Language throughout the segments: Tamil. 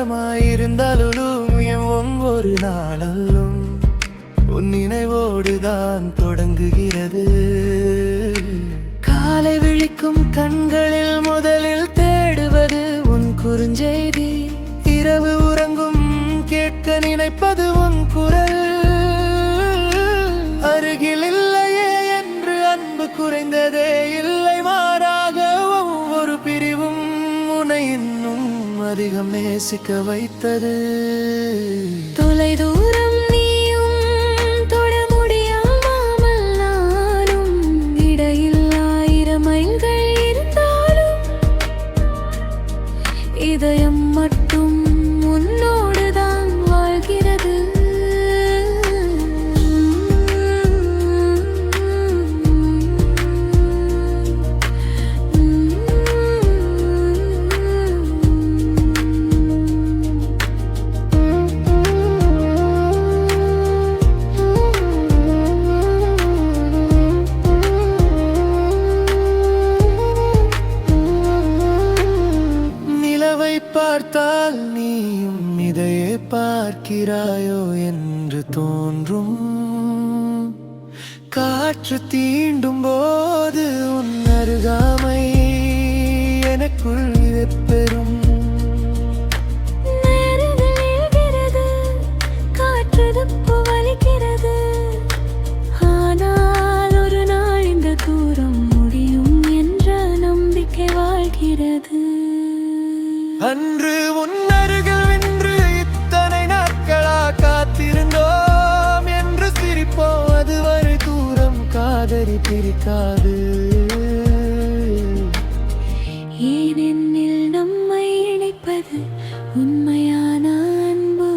தூரமாயிருந்தாலும் என் ஒவ்வொரு நாளும் உன் நினைவோடுதான் தொடங்குகிறது. காலை விழிக்கும் கண்களில் முதலில் தேடுவது உன் குறுஞ்செய்தி. இரவு உறங்கும் கேட்க நினைப்பது உன் குரல். அருகில் இல்லையே என்று அன்பு குறைந்ததே இல்லை, மாறாக ஒவ்வொரு பிரிவும் உன்னை இன்னும் அதிகம் நேசிக்க வைத்தது. தொலை தூரம் நீயும் தொட முடியாமல் நானும், இடையில் 1000 மைல்கள் இருந்தாலும் இதயம் மட்டும் உன்னோடுதான் வாழ்கிறது. பார்த்தால் நீயும் இதையே பார்க்கிறாயோ என்று தோன்றும். காற்று தீண்டும் போது உன் அருகாமை எனக்குள் பெறும். ஆனால் ஒரு நாள் இந்த தூரம் முடியும் என்ற நம்பிக்கை வாழ்கிறது. அன்று உன் அருகில் வென்று இத்தனை நாட்களா காத்திருந்தோம் என்று சிரிப்போம். அதுவரை தூரம் காதலி பிரிக்காது. ஏனெனில் நம்மை இணைப்பது உண்மையான அன்பு.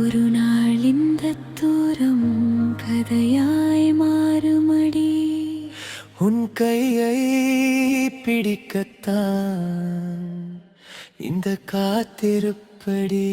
ஒரு நாள் இந்த தூரம் கதையாய் மாறுமடி. உன் கையை பிடிக்கத்தான் இந்த காத்திருப்படி.